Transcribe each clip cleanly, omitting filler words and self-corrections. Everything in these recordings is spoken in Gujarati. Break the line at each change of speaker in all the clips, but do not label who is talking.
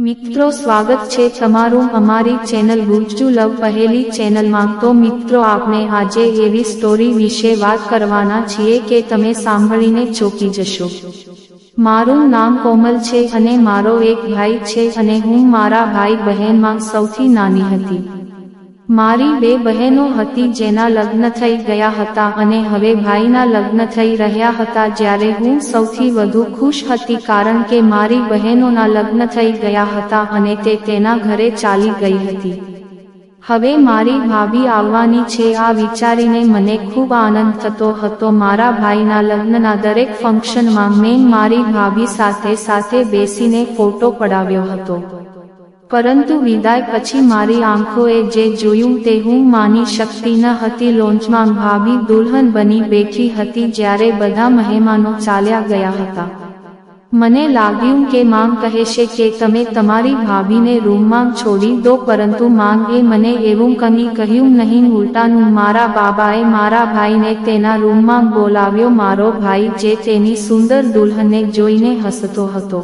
મિત્રો સ્વાગત છે તમારું અમારી ચેનલ ગુજ્જુ લવ પહેલી ચેનલમાં। તો મિત્રો આપણે આજે એવી સ્ટોરી વિશે વાત કરવાના છીએ કે તમે સાંભળીને ચોંકી જશો। મારું નામ કોમલ છે અને મારો એક ભાઈ છે અને હું મારા ભાઈ બહેનમાં સૌથી નાની હતી। મારી બે બહેનો હતી જેના લગ્ન થઈ ગયા હતા અને હવે ભાઈના લગ્ન થઈ રહ્યા હતા, જ્યારે હું સૌથી વધુ ખુશ હતી કારણ કે મારી બહેનોના લગ્ન થઈ ગયા હતા અને તે તેના ઘરે ચાલી ગઈ હતી। હવે મારી ભાભી આવવાની છે આ વિચારીને મને ખૂબ આનંદ થતો હતો। મારા ભાઈના લગ્નના દરેક ફંક્શનમાં મેં મારી ભાભી સાથે બેસીને ફોટો પડાવ્યો હતો, પરંતુ વિદાય પછી મારી આંખોએ જે જોયું તે હું માની શકતી ન હતી। લોન્ચમાં ભાભી દુલ્હન બની બેઠી હતી જ્યારે બધા મહેમાનો ચાલ્યા ગયા હતા। મને લાગ્યું કે માંગ કહેશે કે તમે તમારી ભાભીને રૂમમાં છોડી દો, પરંતુ માંગે મને એવું કંઈ કહ્યું નહીં, ઉલટાનું મારા બાબાએ મારા ભાઈને તેના રૂમમાં બોલાવ્યો। મારો ભાઈ જે તેની સુંદર દુલ્હનને જોઈને હસતો હતો।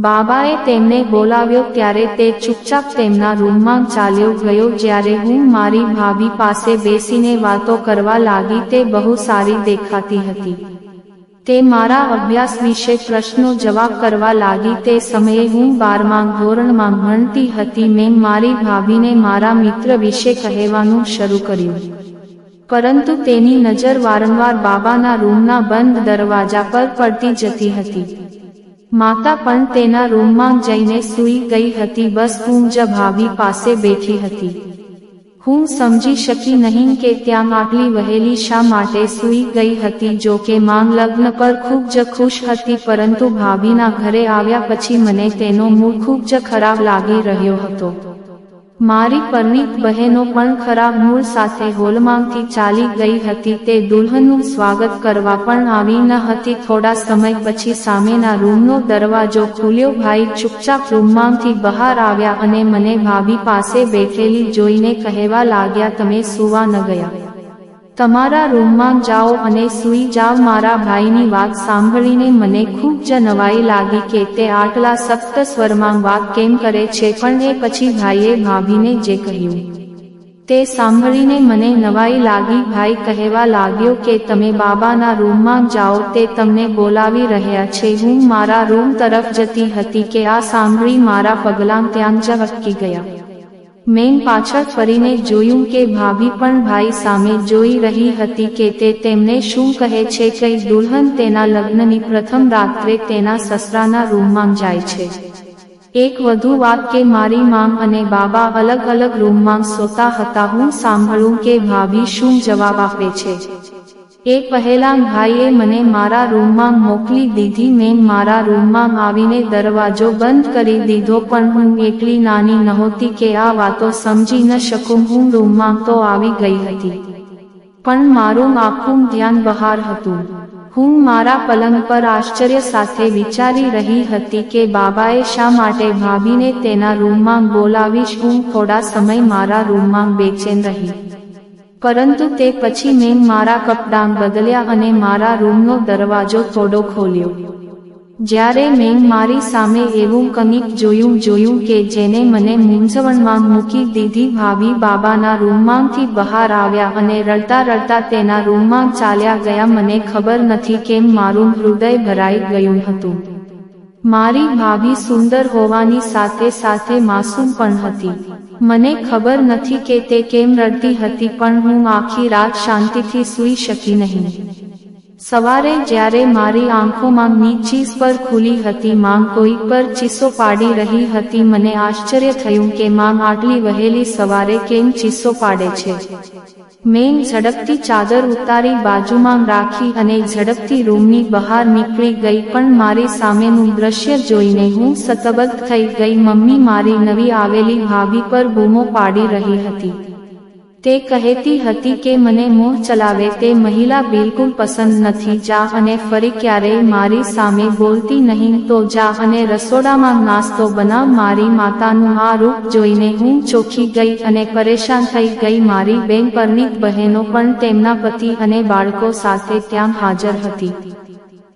બાબાએ તેમને બોલાવ્યો ત્યારે તે ચૂપચાપ તેમના રૂમમાં ચાલ્યો ગયો। જ્યારે હું મારી ભાભી પાસે બેસીને વાતો કરવા લાગી, તે બહુ સારી દેખાતી હતી। તે મારા અભ્યાસ વિશે પ્રશ્નો જવાબ કરવા લાગી। તે સમયે હું 12મા ધોરણમાં ભણતી હતી। મેં મારી ભાભીને મારા મિત્ર વિશે કહેવાનું શરૂ કર્યું, પરંતુ તેની નજર વારંવાર બાબાના રૂમના બંધ દરવાજા પર પડતી જતી હતી। માતા પણ તેના રૂમમાં જઈને સૂઈ ગઈ હતી। બસ હું જ ભાભી પાસે બેઠી હતી। હું સમજી શકી નહીં કે ત્યાં આટલી વહેલી શા માટે સૂઈ ગઈ હતી। જો કે માંગ લગ્ન પર ખૂબ જ ખુશ હતી, પરંતુ ભાભીના ઘરે આવ્યા પછી મને તેનો મૂડ ખૂબ જ ખરાબ લાગી રહ્યો હતો। મારી પરિણીત બહેનો પણ ખરાબ મૂડ સાથે હોલમાંથી ચાલી ગઈ હતી। તે દુલ્હનનું સ્વાગત કરવા પણ આવી ન હતી। થોડા સમય પછી સામેના રૂમનો દરવાજો ખુલ્યો। ભાઈ ચૂપચાપ રૂમમાંથી બહાર આવ્યા અને મને ભાભી પાસે બેઠેલી જોઈને કહેવા લાગ્યા, તમે સૂવા ન ગયા? તમારા રૂમમાં જાઓ અને સૂઈ જાઓ। મારા ભાઈની વાત સાંભળીને મને ખૂબ જ નવાઈ લાગી કે તે આટલા સખ્ત સ્વરમાં વાત કેમ કરે છે, પણ એ પછી ભાઈએ ભાભીને જે કહ્યું તે સાંભળીને મને નવાઈ લાગી। ભાઈ કહેવા લાગ્યો કે તમે બાબાના રૂમમાં જાઓ, તે તમને બોલાવી રહ્યા છે। હું મારા રૂમ તરફ જતી હતી કે આ સાંભળી મારા પગલાં ત્યાં જ અટકી ગયા। મેં પાછળ ફરીને જોયું કે ભાભી પણ ભાઈ સામે જોઈ રહી હતી કે તે તેમને શું કહે છે। કઈ દુલ્હન તેના લગ્નની પ્રથમ રાત્રે તેના સસરાના રૂમમાં જાય છે। એક વધુ વાત કે મારી માંગ અને બાબા અલગ અલગ રૂમમાં સૂતા હતા। હું સાંભળું કે ભાભી શું જવાબ આપે છે। એ પહેલાં ભાઈએ મને મારા રૂમમાં મોકલી દીધી। મેં મારા રૂમમાં આવીને દરવાજો બંધ કરી દીધો, પણ હું એટલી નાની નહોતી કે આ વાતો સમજી ન શકું। હું રૂમમાં તો આવી ગઈ હતી, પણ મારું આખું ધ્યાન બહાર હતું। હું મારા પલંગ પર આશ્ચર્ય સાથે વિચારી રહી હતી કે બાબાએ શા માટે ભાભીને તેના રૂમમાં બોલાવી। હું થોડા સમય મારા રૂમમાં બેચેન રહી, પરંતુ તે પછી મેં મારા કપડાં બદલ્યા અને મારા રૂમનો દરવાજો થોડો ખોલ્યો। જ્યારે મેં મારી સામે એવું કંઈક જોયું કે જેને મને મૂંઝવણમાં મૂકી દીધી। ભાભી બાબાના રૂમમાંથી બહાર આવ્યા અને રડતા રડતા તેના રૂમમાં ચાલ્યા ગયા। મને ખબર નથી કેમ મારું હૃદય ભરાઈ ગયું હતું। મારી ભાભી સુંદર હોવાની સાથે સાથે માસૂમ પણ હતી। મને ખબર નથી કે તે કેમ રડતી હતી, પણ હું આખી રાત શાંતિથી સૂઈ શકી નહીં। સવારે જ્યારે મારી આંખોમાં ચીસ પર ખુલી હતી, માંગ કોઈ પર ચીસો પાડી રહી હતી। મને આશ્ચર્ય થયું કે માંગ આટલી વહેલી સવારે કેમ ચીસો પાડે છે। મેં ઝડપથી ચાદર ઉતારી બાજુમાં રાખી અને ઝડપથી રૂમની બહાર નીકળી ગઈ, પણ મારી સામેનું દ્રશ્ય જોઈને હું સતબદ્ધ થઈ ગઈ। મમ્મી મારી નવી આવેલી ભાભી પર બૂમો પાડી રહી હતી। તે કહેતી હતી કે મને મોહ ચલાવે તે મહિલા બિલકુલ પસંદ નથી। જા અને ફરી ક્યારેય મારી સામે બોલતી નહીં તો જા અને રસોડામાં નાસ્તો બનાવ। મારી માતાનું આ રૂપ જોઈને હું ચોંકી ગઈ અને પરેશાન થઈ ગઈ। મારી પરિણીત બહેનો પણ તેમના પતિ અને બાળકો સાથે ત્યાં હાજર હતી।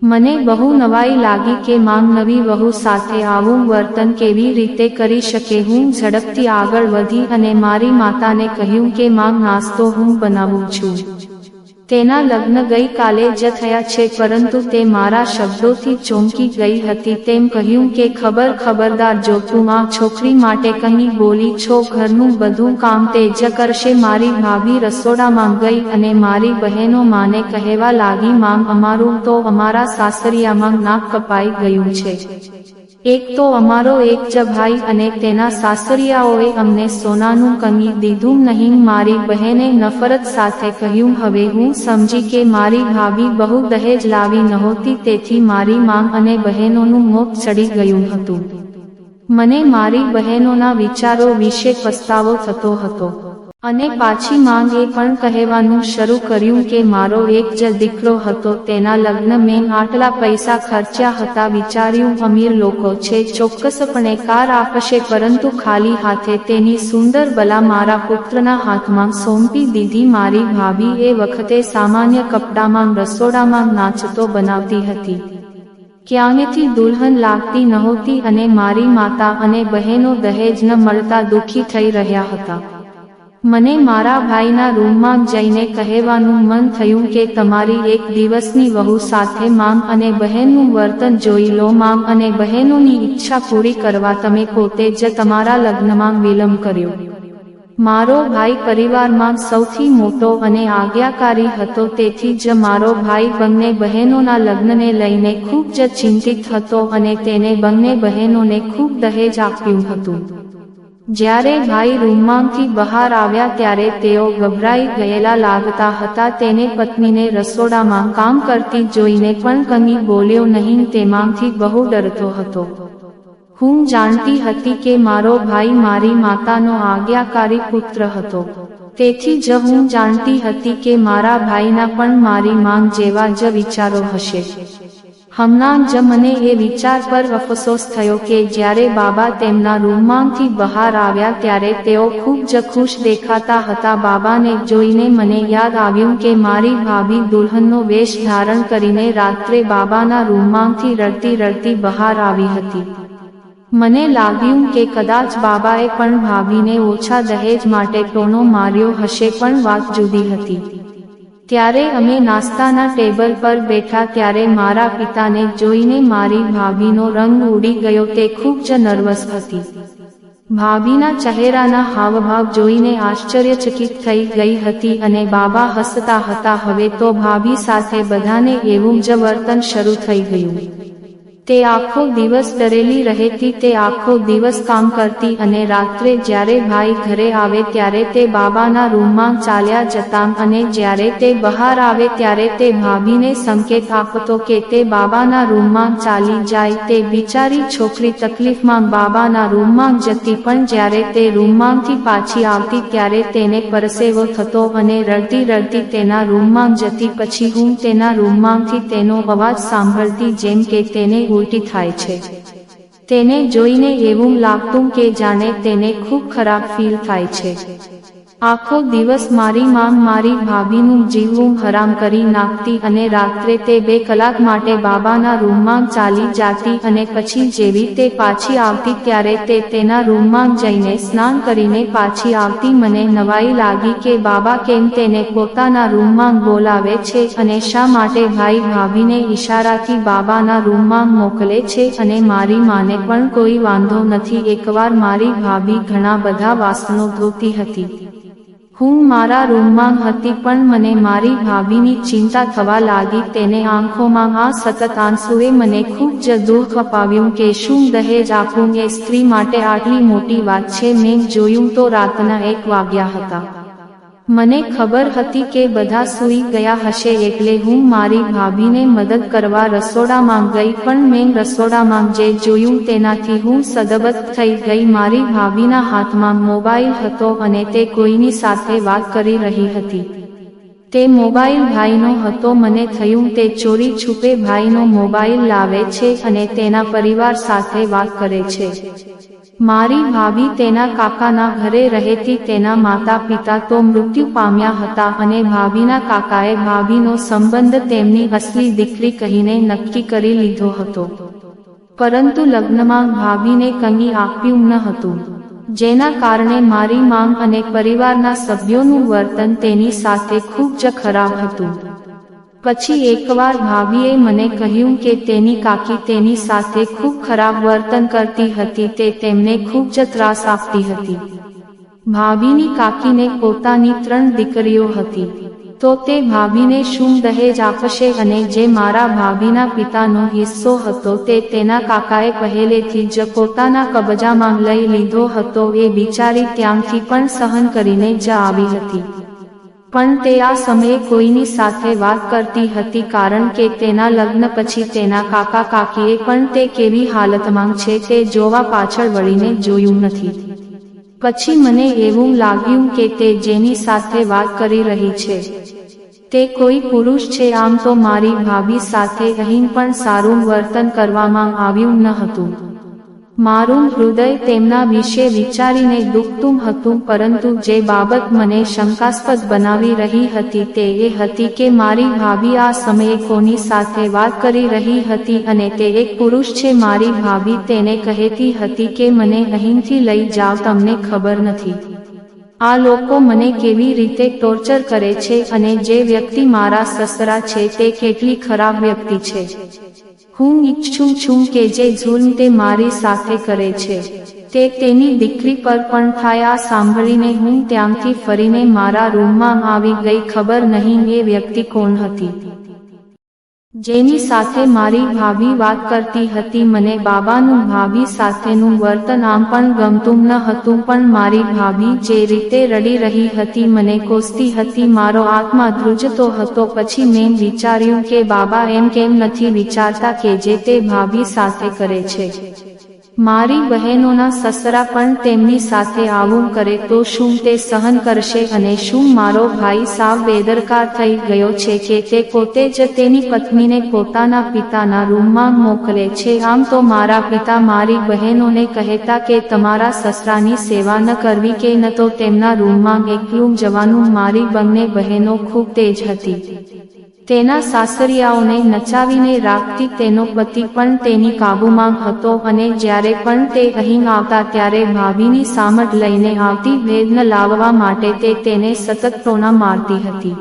મને બહુ નવાઈ લાગી કે માંગ નવી વહુ સાથે આવું વર્તન કેવી રીતે કરી શકે। હું ઝડપથી આગળ વધી અને મારી માતાને કહ્યું કે માંગ નાસ્તો હું બનાવું છું। તેના લગ્ન ગઈ કાલે જ થયા છે, પરંતુ તે મારા શબ્દોથી ચોંકી ગઈ હતી। તેમ કહ્યું કે ખબરદાર જો તું આ છોકરી માટે કંઈ બોલી છો, ઘરનું બધું કામ તે જ કરશે। મારી ભાભી રસોડામાં ગઈ અને મારી બહેનો માને કહેવા લાગી, માંગ અમારું તો અમારા સાસરિયામાં નાક કપાઈ ગયું છે। એક તો અમારો એક જ ભાઈ અને તેના સાસરિયાઓએ અમને સોનાનું કંઈ દીધું નહીં। મારી બહેને નફરત સાથે કહ્યું। હવે હું સમજી કે મારી ભાભી બહુ દહેજ લાવી નહોતી, તેથી મારી માંગ અને બહેનોનું મોત ચડી ગયું હતું। મને મારી બહેનોના વિચારો વિશે પસ્તાવો થતો હતો અને પાછી માંગ એ પણ કહેવાનું શરૂ કર્યું કે મારો એક જ દીકરો હતો, તેના લગ્ન મેં આટલા પૈસા ખર્ચ્યા હતા, વિચાર્યું અમીર લોકો છે, ચોક્કસપણે કાર આપશે, પરંતુ ખાલી હાથે તેની સુંદર બલા મારા પુત્રના હાથમાં સોંપી દીધી। મારી ભાભી એ વખતે સામાન્ય કપડામાં રસોડામાં નાચતો બનાવતી હતી, ક્યાંયથી દુલ્હન લાગતી નહોતી અને મારી માતા અને બહેનો દહેજ ન મળતા દુઃખી થઈ રહ્યા હતા। મને મારા ભાઈના રૂમમાં જઈને કહેવાનું મન થયું કે તમારી એક દિવસની વહુ સાથે માંગ અને બહેનનું વર્તન જોઈ લો। માંગ અને બહેનોની ઈચ્છા પૂરી કરવા તમે પોતે જ તમારા લગ્નમાં વિલંબ કર્યો। મારો ભાઈ પરિવારમાં સૌથી મોટો અને આજ્ઞાકારી હતો, તેથી જ મારો ભાઈ બંને બહેનોના લગ્નને લઈને ખૂબ જ ચિંતિત હતો અને તેને બંને બહેનોને ખૂબ દહેજ આપ્યું હતું। જ્યારે ભાઈ રૂમમાંથી બહાર આવ્યા ત્યારે તેઓ ગભરાઈ ગયેલા લાગતા હતા। તેને પત્નીને રસોડામાં કામ કરતી જોઈને પણ કંઈ બોલ્યો નહીં, તેમાંથી બહુ ડરતો હતો। હું જાણતી હતી કે મારો ભાઈ મારી માતાનો આજ્ઞાકારી પુત્ર હતો, તેથી જ હું જાણતી હતી કે મારા ભાઈના પણ મારી માંગ જેવા જ વિચારો હશે। હમણાં જ મને એ વિચાર પર અફસોસ થયો કે જ્યારે બાબા તેમના રૂમમાંથી બહાર આવ્યા ત્યારે તેઓ ખૂબ જ ખુશ દેખાતા હતા। બાબાને જોઈને મને યાદ આવ્યું કે મારી ભાભી દુલ્હનનો વેશ ધારણ કરીને રાત્રે બાબાના રૂમમાંથી રડતી રડતી બહાર આવી હતી। મને લાગ્યું કે કદાચ બાબાએ પણ ભાભીને ઓછા દહેજ માટે ટોનો માર્યો હશે, પણ વાત જુદી હતી। ત્યારે અમે નાસ્તાના ટેબલ પર બેઠા ત્યારે મારા પિતાને જોઈને મારી ભાભીનો રંગ ઉડી ગયો। તે ખૂબ જ નર્વસ હતી। ભાભીના ચહેરાના હાવભાવ જોઈને આશ્ચર્યચકિત થઈ ગઈ હતી અને બાબા હસતા હતા। હવે તો ભાભી સાથે બધાને એવું જ વર્તન શરૂ થઈ ગયું। તે આખો દિવસ ડરેલી રહેતી, તે આખો દિવસ કામ કરતી અને રાત્રે જ્યારે ભાઈ ઘરે આવે ત્યારે તે બાબાના રૂમમાં ચાલ્યા જતા અને જ્યારે તે બહાર આવે ત્યારે તે ભાભીને સંકેત આપતો કે તે બાબાના રૂમમાં ચાલી જાય। તે બિચારી છોકરી તકલીફમાં બાબાના રૂમમાં જતી, પણ જ્યારે તે રૂમમાંથી પાછી આવતી ત્યારે તેને પરસેવો થતો અને રડતી રડતી તેના રૂમમાં જતી। પછી હું તેના રૂમમાંથી તેનો અવાજ સાંભળતી, જેમ કે તેને ઉલટી થાય છે। તેને જોઈને એવું લાગતું કે જાણે તેને ખૂબ ખરાબ ફીલ થાય છે। આખો દિવસ મારી માંગ મારી ભાભીનું જીવવું હરામ કરી નાખતી અને રાત્રે તે 2 કલાક માટે બાબાના રૂમમાં ચાલી જાતી અને પછી જેવી તે પાછી આવતી ત્યારે તે તેના રૂમમાં જઈને સ્નાન કરીને પાછી આવતી। મને નવાઈ લાગી કે બાબા કેમ તેને પોતાના રૂમમાં બોલાવે છે અને શા માટે ભાઈ ભાભીને ઈશારાથી બાબાના રૂમમાં મોકલે છે અને મારી માને પણ કોઈ વાંધો નથી। એકવાર મારી ભાભી ઘણા બધા વાસણો ધોતી હતી। હું મારા રૂમમાં હતી, પણ મને મારી ભાભીની ચિંતા થવા લાગી। તેને આંખોમાં આ સતત આંસુએ મને ખૂબ જ દુઃખ અપાવ્યું કે શું દહેજ આપવું એ સ્ત્રી માટે આટલી મોટી વાત છે। મેં જોયું તો રાતના 1 વાગ્યા હતા। મને ખબર હતી કે બધા સૂઈ ગયા હશે, એટલે હું મારી ભાભીને મદદ કરવા રસોડામાં ગઈ, પણ મેં રસોડામાં જે જોયું તેનાથી હું સદબત થઈ ગઈ। મારી ભાભીના હાથમાં મોબાઈલ હતો અને તે કોઈની સાથે વાત કરી રહી હતી। તે મોબાઈલ ભાઈનો હતો. મને થયું તે ચોરી છુપે ભાઈનો મોબાઈલ લાવે છે અને તેના પરિવાર સાથે વાત કરે છે. મારી ભાભી તેના કાકાના ઘરે રહેતી. તેના માતા પિતા તો મૃત્યુ પામ્યા હતા અને ભાભીના કાકાએ ભાભીનો સંબંધ તેમની અસલી દીકરી કહીને નક્કી કરી લીધો હતો. પરંતુ લગ્નમાં ભાભીને કંઈ આપ્યું ન હતું, જેના કારણે મારી માંગ અને પરિવારના સભ્યોનું વર્તન તેની સાથે ખૂબ જ ખરાબ હતું. પછી એકવાર ભાભીએ મને કહ્યું કે તેની કાકી તેની સાથે ખૂબ ખરાબ વર્તન કરતી હતી. તે તેમને ખૂબ જ ત્રાસ આપતી હતી. ભાભીની કાકીને પોતાની 3 દીકરીઓ હતી, તો તે ભાભીને શું દહેજ આપશે અને જે મારા ભાભીના પિતાનો હિસ્સો હતો તે તેના કાકાએ પહેલેથી જ પોતાના કબજામાં લઈ લીધો હતો. એ બિચારી ત્યાંથી પણ સહન કરીને જ આવી હતી. પણ તે આ સમયે કોઈની સાથે વાત કરતી હતી, કારણ કે તેના લગ્ન પછી તેના કાકા કાકીએ પણ તે કેવી હાલતમાં છે તે જોવા પાછળ વળીને જોયું નથી. પછી મને એવું લાગ્યું કે તે જેની સાથે વાત કરી રહી છે તે કોઈ પુરુષ છે. આમ તો મારી ભાભી સાથે અહીં પણ સારું વર્તન કરવામાં આવ્યું ન હતું. મારું હૃદય તેમના વિશે વિચારીને દુખતું હતું. પરંતુ જે બાબત મને શંકાસ્પદ બનાવી રહી હતી તે એ હતી કે મારી ભાભી આ સમયે કોની સાથે વાત કરી રહી હતી, અને તે એક પુરુષ છે. મારી ભાભી તેને કહેતી હતી કે મને અહીંથી લઈ જાઓ, તમને ખબર નથી આ લોકો મને કેવી રીતે ટોર્ચર કરે છે અને જે વ્યક્તિ મારા સસરા છે તે કેટલી ખરાબ વ્યક્તિ છે. હું ઈચ્છું છું કે જે જુલ્મ તે મારી સાથે કરે છે તે તેની દીકરી પર પણ થાય. આ સાંભળીને હું ત્યાંથી ફરીને મારા રૂમમાં આવી ગઈ. ખબર નહીં એ વ્યક્તિ કોણ હતી જેની સાથે મારી ભાભી વાત કરતી હતી. મને બાબાનું ભાભી સાથેનું વર્તન આમ પણ ગમતું ન હતું, પણ મારી ભાભી જે રીતે રડી રહી હતી, મને કોસતી હતી, મારો આત્મા ધ્રુજતો હતો. પછી મેં વિચાર્યું કે બાબા એમ કેમ નથી વિચારતા કે જે તે ભાભી સાથે કરે છે મારી બહેનોના સસરા પણ તેમની સાથે આવું કરે તો શું તે સહન કરશે? અને શું મારો ભાઈ સાવ બેદરકાર થઈ ગયો છે કે તે પોતે જ તેની પત્નીને પોતાના પિતાના રૂમમાં મોકલે છે? આમ તો મારા પિતા મારી બહેનોને કહેતા કે તમારા સસરાની સેવા ન કરવી કે ન તો તેમના રૂમમાં એકલું જવાનું. મારી બંને બહેનો ખૂબ તેજ હતી, તેના સાસરિયાઓને નચાવીને રાખતી. તેનો પતિ પણ તેની કાબૂમાં હતો અને જ્યારે પણ તે અહીં આવતા ત્યારે ભાભીની સામટ લઈને આવતી. ભેદ ન લાવવા માટે તે તેને સતત ટોણા મારતી હતી.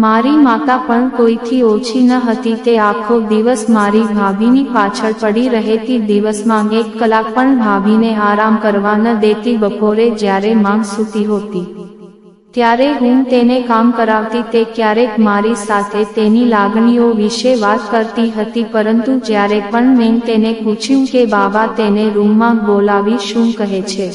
મારી માતા પણ કોઈથી ઓછી ન હતી. તે આખો દિવસ મારી ભાભીની પાછળ પડી રહેતી. દિવસમાં 1 કલાક પણ ભાભીને આરામ કરવા ન દેતી. બપોરે જ્યારે માંગ સૂતી હોતી ત્યારે હું તેને કામ કરાવતી. તે ક્યારેક મારી સાથે તેની લાગણીઓ વિશે વાત કરતી હતી, પરંતુ જ્યારે પણ મેં તેને પૂછ્યું કે બાબા તેને રૂમમાં બોલાવી શું કહે છે,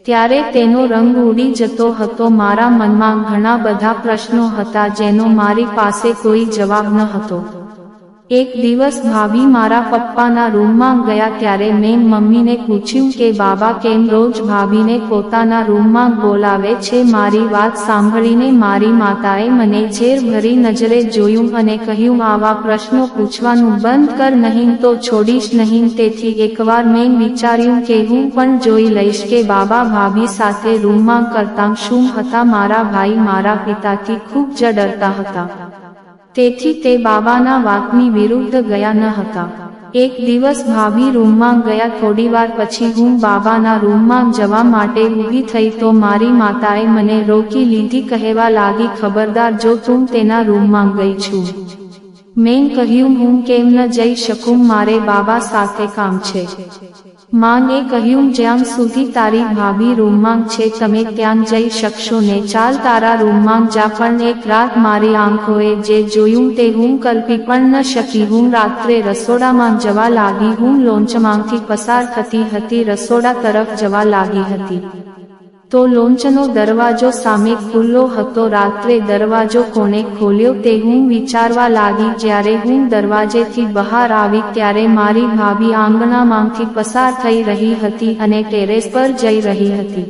ત્યારે તેનો રંગ ઉડી જતો હતો. મારા મનમાં ઘણા બધા પ્રશ્નો હતા જેનો મારી પાસે કોઈ જવાબ ન હતો. એક દિવસ ભાભી મારા પપ્પાના રૂમમાં ગયા ત્યારે મેં મમ્મીને પૂછ્યું કે બાબા કેમ રોજ ભાભીને પોતાના રૂમમાં બોલાવે છે? મારી વાત સાંભળીને મારી માતાએ મને ઝેર ભરી નજરે જોયું અને કહ્યું, આવા પ્રશ્નો પૂછવાનું બંધ કર, નહીં તો છોડીશ નહીં. તેથી એકવાર મેં વિચાર્યું કે હું પણ જોઈ લઈશ કે બાબા ભાભી સાથે રૂમમાં કરતા શું હતા. મારા ભાઈ મારા પિતાથી ખૂબ જ ડરતા હતા, તેથી તે બાબાના વાતની વિરુદ્ધ ગયા ન હતા. એક દિવસ ભાભી રૂમમાં ગયા. થોડીવાર પછી હું બાબાના રૂમમાં જવા માટે ઊભી થઈ તો મારી માતાએ મને રોકી લીધી. કહેવા લાગી, ખબરદાર જો તું તેના રૂમમાં ગઈ છું. મેં કહ્યું, હું કેમ ન જઈ શકું, મારે બાબા સાથે કામ છે. માને કહ્યું, જ્યાં સુધી તારી ભાભી રૂમમાં છે તમે ત્યાં જઈ શકશો ને? ચાલ તારા રૂમમાં જા. પણ એક રાત મારી આંખોએ જે જોયું તે હું કલ્પી પણ ન શકી. હું રાત્રે રસોડામાં જવા લાગી. હું લોન્ચમાંથી પસાર થતી હતી, રસોડા તરફ જવા લાગી હતી તો લોન્ચનો દરવાજો સામે ખુલ્લો હતો. રાત્રે દરવાજો કોણે ખોલ્યો તે હું વિચારવા લાગી. જ્યારે હું દરવાજેથી બહાર આવી ત્યારે મારી ભાભી આંગણામાંથી પસાર થઈ રહી હતી અને ટેરેસ પર જઈ રહી હતી.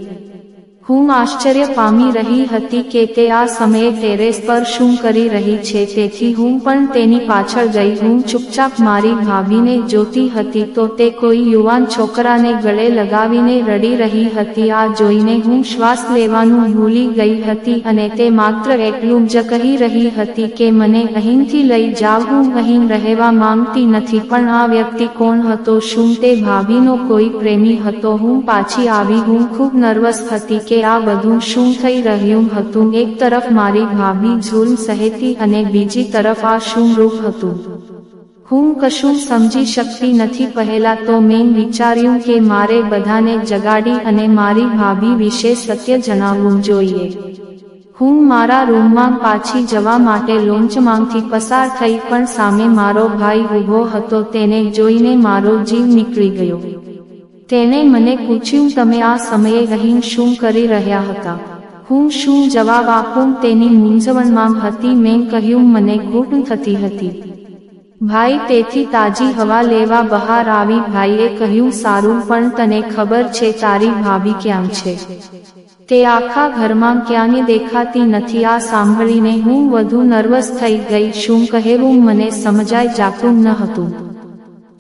હું આશ્ચર્ય પામી રહી હતી કે તે આ સમયે ટેરેસ પર શું કરી રહી છે, તેથી હું પણ તેની પાછળ ગઈ. હું ચૂપચાપ મારી ભાભીને જોતી હતી તો તે કોઈ યુવાન છોકરાને ગળે લગાવીને રડી રહી હતી. આ જોઈને હું શ્વાસ લેવાનું ભૂલી ગઈ હતી અને તે માત્ર એટલું જ કહી રહી હતી કે મને અહીંથી લઈ જાવ, હું અહીં રહેવા માંગતી નથી. પણ આ વ્યક્તિ કોણ હતો? શું તે ભાભીનો કોઈ પ્રેમી હતો? હું પાછી આવી. હું ખૂબ નર્વસ હતી કે આ બધું શું થઈ રહ્યું હતું. એક તરફ મારી ભાભી જુલ્મ સહેતી અને બીજી તરફ આ શું રૂપ હતું. હું કશું સમજી શકતી નથી. પહેલા તો મેં વિચાર્યું કે મારે બધાને જગાડી અને મારી ભાભી વિશે સત્ય જણાવવું જોઈએ. હું મારા રૂમમાં પાછી જવા માટે લોન્ચમાંથી પસાર થઈ, પણ સામે મારો ભાઈ ઊભો હતો. તેને જોઈને મારો જીવ નીકળી ગયો. તેણે મને પૂછ્યું, તમે આ સમયે અહીં શું કરી રહ્યા હતા? હું શું જવાબ આપું? તેની મૂંઝવણમાં હતી. મેં કહ્યું, મને ઘૂંટ થતી હતી. ભાઈ તેથી તાજી હવા લેવા બહાર આવી. ભાઈએ કહ્યું, સારું, પણ તને ખબર છે તારી ભાભી ક્યાં છે? તે આખા ઘરમાં ક્યાંય દેખાતી નથી. આ સાંભળીને હું વધુ નર્વસ થઈ ગઈ. શું કહેવું મને સમજાઈ જાતું ન હતું.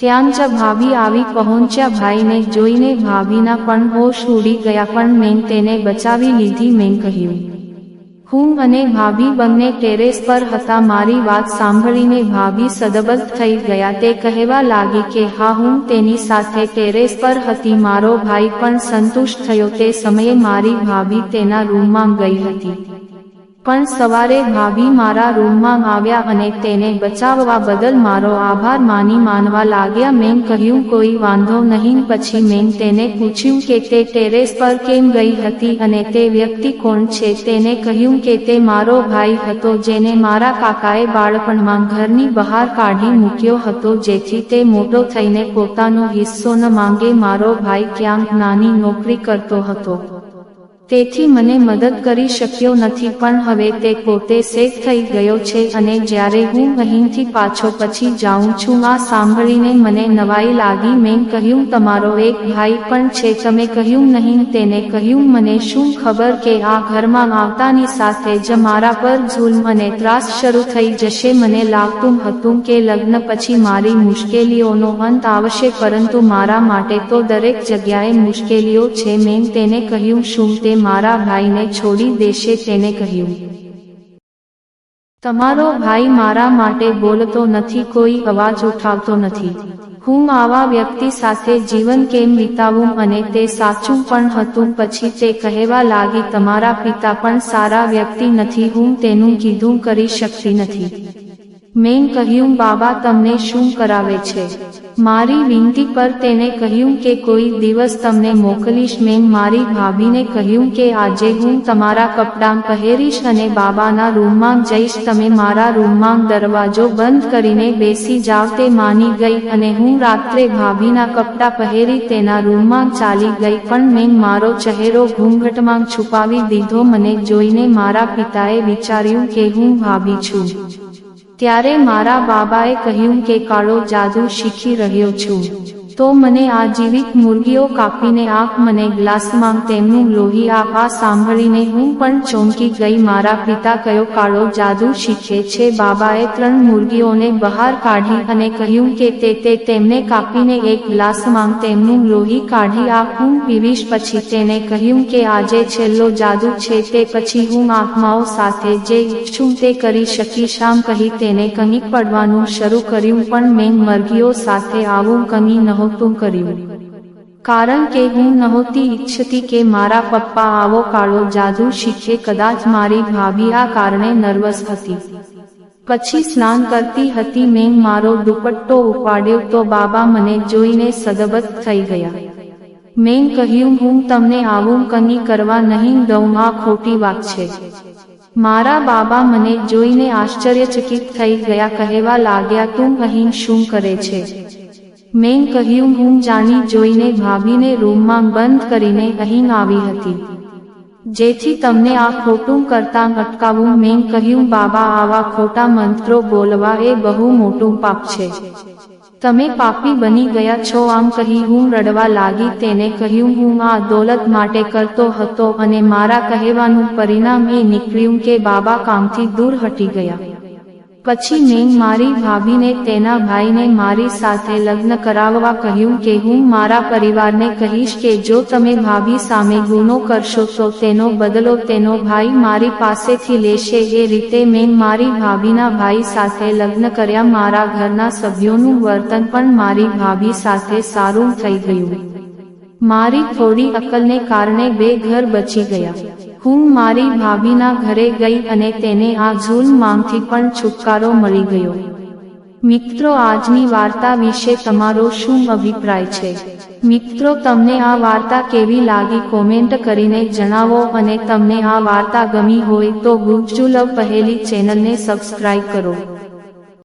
ત્યાં જ ભાભી આવી પહોંચ્યા. ભાઈને જોઈને ભાભીના પણ હોશ ઉડી ગયા, પણ મેં તેને બચાવી લીધી. મેં કહ્યું, હું અને ભાભી બંને ટેરેસ પર હતા. મારી વાત સાંભળીને ભાભી સદબદ થઈ ગયા. તે કહેવા લાગી કે હા, હું તેની સાથે ટેરેસ પર હતી. મારો ભાઈ પણ સંતુષ્ટ થયો. તે સમયે મારી ભાભી તેના રૂમમાં ગઈ હતી. પણ સવારે ભાભી મારા રૂમમાં આવ્યા અને તેને બચાવવા બદલ મારો આભાર માનવા લાગ્યા. મેં કહ્યું, કોઈ વાંધો નહીં. પછી મેં તેને પૂછ્યું કે તે ટેરેસ પર કેમ ગઈ હતી અને તે વ્યક્તિ કોણ છે. તેને કહ્યું કે તે મારો ભાઈ હતો, જેને મારા કાકાએ બાળપણમાં ઘરની બહાર કાઢી મૂક્યો હતો, જેથી તે મોટો થઈને પોતાનો હિસ્સો ન માંગે. મારો ભાઈ ક્યાંક નાની નોકરી કરતો હતો, તેથી મને મદદ કરી શક્યો નથી, પણ હવે તે પોતે સેટ થઈ ગયો છે અને જ્યારે હું અહીંથી પાછો પછી જાઉં છું. આ સાંભળીને મને નવાઈ લાગી. મેં કહ્યું, તમારો એક ભાઈ પણ છે? તમે કહ્યું નહીં. તેને કહ્યું, મને શું ખબર કે આ ઘરમાં આવતાની સાથે જ મારા પર જુલ્મ અને ત્રાસ શરૂ થઈ જશે. મને લાગતું હતું કે લગ્ન પછી મારી મુશ્કેલીઓનો અંત આવશે, પરંતુ મારા માટે તો દરેક જગ્યાએ મુશ્કેલીઓ છે. મેં તેને કહ્યું, શું તે મારા ભાઈને છોડી દેશે? તેને કહ્યું, તમારો ભાઈ મારા માટે બોલતો નથી, કોઈ અવાજ ઉઠાવતો નથી. હું આવા વ્યક્તિ સાથે જીવન કેમ વિતાવું? અને તે સાચું પણ હતું. પછી તે કહેવા લાગી, તમારા પિતા પણ સારા વ્યક્તિ નથી. હું તેનું કીધું કરી શકતી નથી. મેં કહ્યું, બાબા તમને શું કરાવે છે? મારી વિનંતી પર તેને કહ્યું કે કોઈ દિવસ તમને મોકલીશ. મેં મારી ભાભીને કહ્યું કે આજે હું તમારા કપડાં પહેરીશ અને બાબાના રૂમમાં જઈશ. તમે મારા રૂમમાં દરવાજો બંધ કરીને બેસી જાવ. તે માની ગઈ અને હું રાત્રે ભાભીના કપડાં પહેરી તેના રૂમમાં ચાલી ગઈ. પણ મેં મારો ચહેરો ઘૂંઘટમાં છુપાવી દીધો. મને જોઈને મારા પિતાએ વિચાર્યું કે હું ભાભી છું. ત્યારે મારા બાબાએ કહ્યું કે કાળો જાદુ શીખી રહ્યો છું, તો મને આ જીવિત મુર્ગીઓ કાપીને આપ, મને ગ્લાસમાં તેમનું લોહી આપ. આ સાંભળીને હું પણ ચોંકી ગઈ. મારા પિતા કયો કાળો જાદુ શીખે છે? બાબાએ 3 મુર્ગીઓને બહાર કાઢી અને કહ્યું કે તે તેમને કાપીને એક ગ્લાસમાં તેમનું લોહી કાઢી આપ, હું પીવીશ. પછી તેને કહ્યું કે આજે છેલ્લો જાદુ છે, તે પછી હું આત્માઓ સાથે જે ઈચ્છું તે કરી શકીશ. આમ કહી તેને કંઈક પડવાનું શરૂ કર્યું, પણ મેં મરઘીઓ સાથે આવું કંઈ નહોતું કર્યું, કારણ કે હું નહોતી ઈચ્છતી કે મારા પપ્પા આવો કાળો જાદુ શીખે. કદાચ મારી ભાભી આ કારણે નર્વસ હતી. પછી સ્નાન કરતી હતી. મેં મારો દુપટ્ટો ઉપાડ્યો તો બાબા મને જોઈને સદબદ થઈ ગયા. મેં કહ્યું, હું તમને આવું કંઈ કરવા નહીં દઉં, આ ખોટી વાત છે. મારા બાબા મને જોઈને આશ્ચર્યચકિત થઈ ગયા. કહેવા લાગ્યા, તું અહીં શું કરે છે? મેં કહ્યું, હું જાણી જોઈને ભાભીને રૂમમાં બંધ કરીને અહીં આવી હતી, જેથી તમને આ ખોટું કરતાં અટકાવું. મેં કહ્યું, બાબા આવા ખોટા મંત્રો બોલવા એ બહુ મોટું પાપ છે. તમે પાપી બની ગયા છો આમ કહી હું રડવા લાગી. તેને કહ્યું હું આ દોલત માટે કરતો હતો અને મારા કહેવાનું પરિણામ એ નીકળ્યું કે બાબા કામથી દૂર હટી ગયા. પછી મેં મારી ભાભીને તેના ભાઈને મારી સાથે લગ્ન કરાવવા કહ્યું કે હું મારા પરિવારને કહીશ કે જો તમે ભાભી સામે ગુનો કરશો તો તેનો બદલો તેનો ભાઈ મારી પાસેથી લેશે. એ રીતે મેં મારી ભાભીના ભાઈ સાથે લગ્ન કર્યા. મારા ઘરના સભ્યોનું વર્તન પણ મારી ભાભી સાથે સારું થઈ ગયું. મારી થોડી અકલને કારણે 2 ઘર બચી ગયા. હું મારી ભાભીના ઘરે ગઈ અને તેને આ જુલ્મમાંથી પણ છુટકારો મળી ગયો. મિત્રો, આજની વાર્તા વિશે તમારો શું અભિપ્રાય છે? મિત્રો, તમને આ વાર્તા કેવી લાગી કોમેન્ટ કરીને જણાવો અને તમને આ વાર્તા ગમી હોય તો ગુજ્જુ લવ પહેલી ચેનલને સબસ્ક્રાઇબ કરો.